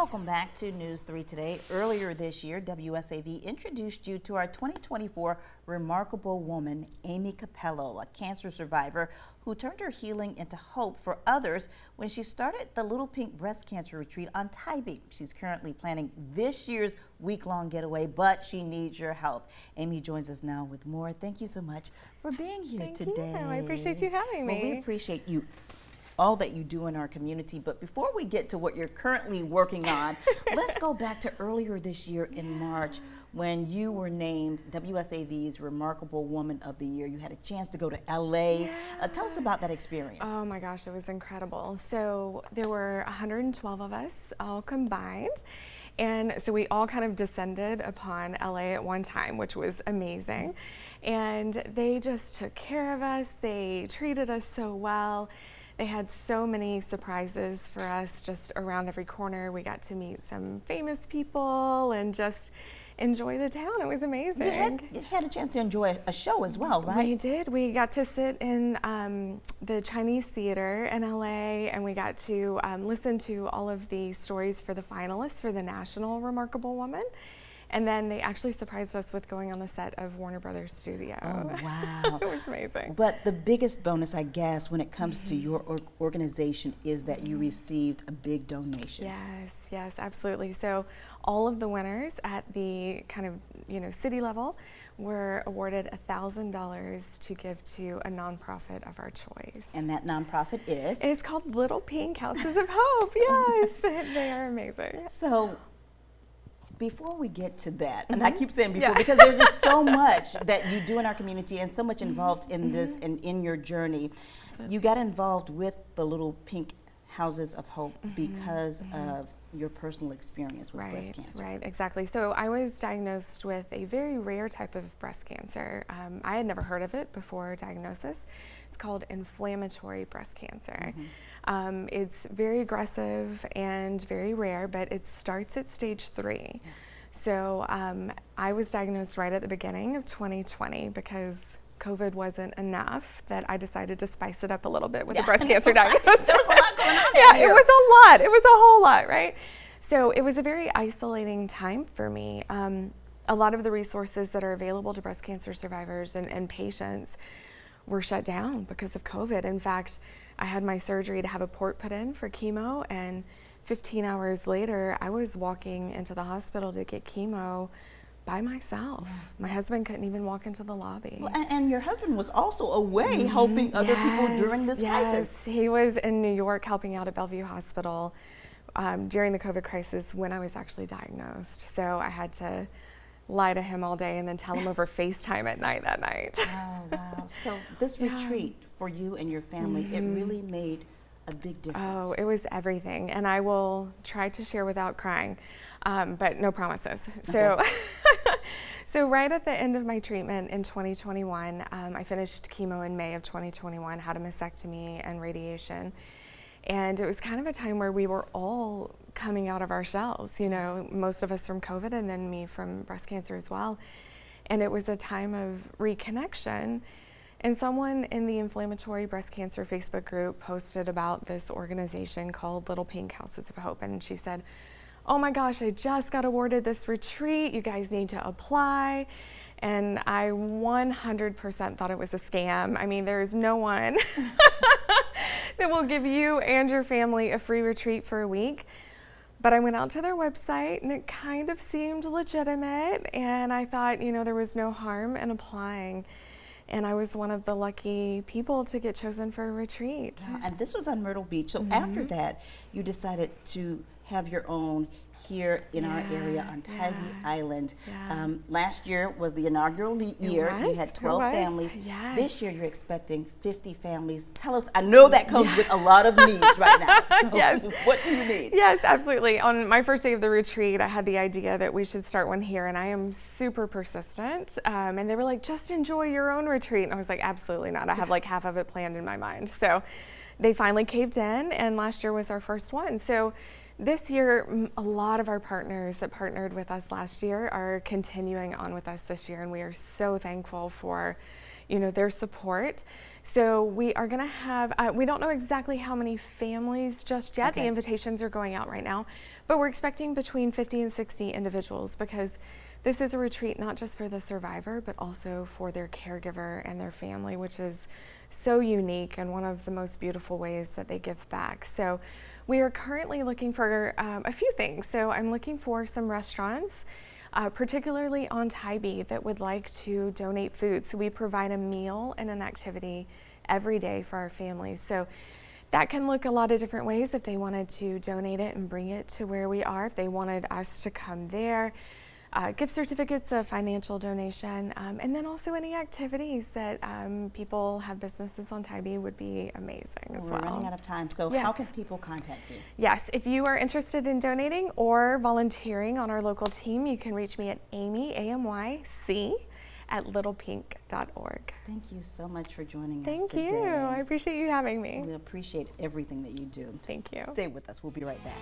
Welcome back to News 3 Today. Earlier this year, WSAV introduced you to our 2024 remarkable woman, Amy Capello, a cancer survivor who turned her healing into hope for others when she started the Little Pink Breast Cancer Retreat on Tybee. She's currently planning this year's week-long getaway, but she needs your help. Amy joins us now with more. Thank you so much for being here today. Thank you. I appreciate you having me. Well, we appreciate you. All that you do in our community. But before we get to what you're currently working on, let's go back to earlier this year in March when you were named WSAV's Remarkable Woman of the Year. You had a chance to go to LA. Tell us about that experience. Oh my gosh, it was incredible. So there were 112 of us all combined. And so we all kind of descended upon LA at one time, which was amazing. And they just took care of us. They treated us so well. They had so many surprises for us just around every corner. We got to meet some famous people and just enjoy the town. It was amazing. You had a chance to enjoy a show as well, right? We did. We got to sit in the Chinese Theater in LA, and we got to listen to all of the stories for the finalists for the National Remarkable Woman. And then they actually surprised us with going on the set of Warner Brothers Studio. Oh, wow. It was amazing. But the biggest bonus, I guess, when it comes to your organization is that you received a big donation. Yes, absolutely. So all of the winners at the kind of, city level were awarded $1,000 to give to a nonprofit of our choice. And that nonprofit is? It's called Little Pink Houses of Hope. Yes, they are amazing. So, before we get to that, and I keep saying before because there's just so much that you do in our community and so much involved in this and in your journey. You got involved with the Little Pink Houses of Hope because of your personal experience with breast cancer. Right, exactly. So I was diagnosed with a very rare type of breast cancer. I had never heard of it before diagnosis. It's called inflammatory breast cancer. It's very aggressive and very rare, but it starts at stage 3. So I was diagnosed right at the beginning of 2020 because COVID wasn't enough that I decided to spice it up a little bit with the breast cancer diagnosis. There was a lot going on there. It was a lot. It was a whole lot, right? So it was a very isolating time for me. A lot of the resources that are available to breast cancer survivors and patients were shut down because of COVID. In fact, I had my surgery to have a port put in for chemo, and 15 hours later, I was walking into the hospital to get chemo by myself. My husband couldn't even walk into the lobby. Well, and your husband was also away helping other people during this crisis. He was in New York helping out at Bellevue Hospital during the COVID crisis when I was actually diagnosed. So I had to lie to him all day and then tell him over FaceTime at night that night. Oh, wow. So this retreat for you and your family, it really made a big difference. Oh, it was everything. And I will try to share without crying, but no promises. So, so right at the end of my treatment in 2021, I finished chemo in May of 2021, had a mastectomy and radiation. And it was kind of a time where we were all coming out of our shells, most of us from COVID and then me from breast cancer as well. And it was a time of reconnection. And someone in the Inflammatory Breast Cancer Facebook group posted about this organization called Little Pink Houses of Hope. And she said, "Oh my gosh, I just got awarded this retreat. You guys need to apply." And I 100% thought it was a scam. I mean, there's no one that will give you and your family a free retreat for a week. But I went out to their website and it kind of seemed legitimate. And I thought, there was no harm in applying. And I was one of the lucky people to get chosen for a retreat. Wow. And this was on Myrtle Beach. So after that, you decided to have your own here in our area on Tybee Island. Last year was the inaugural year. You had 12 families. This year you're expecting 50 families. Tell us, I know that comes with a lot of needs right now. So what do you need? Yes, absolutely. On my first day of the retreat, I had the idea that we should start one here, and I am super persistent. And they were like, just enjoy your own retreat. And I was like, absolutely not. I have like half of it planned in my mind. So they finally caved in, and last year was our first one. So this year, a lot of our partners that partnered with us last year are continuing on with us this year, and we are so thankful for, their support. So we are going to have, we don't know exactly how many families just yet. Okay. The invitations are going out right now, but we're expecting between 50 and 60 individuals, because this is a retreat not just for the survivor, but also for their caregiver and their family, which is so unique and one of the most beautiful ways that they give back. So we are currently looking for a few things. So I'm looking for some restaurants, particularly on Tybee, that would like to donate food. So we provide a meal and an activity every day for our families. So that can look a lot of different ways. If they wanted to donate it and bring it to where we are, if they wanted us to come there, gift certificates, a financial donation, and then also any activities that people have businesses on Tybee would be amazing as well. We're running out of time, so Yes. how can people contact you? Yes, if you are interested in donating or volunteering on our local team, you can reach me at Amy, AMYC, at littlepink.org. Thank you so much for joining us Thank today. you. I appreciate you having me. We appreciate everything that you do. Thank you. Stay with us. We'll be right back.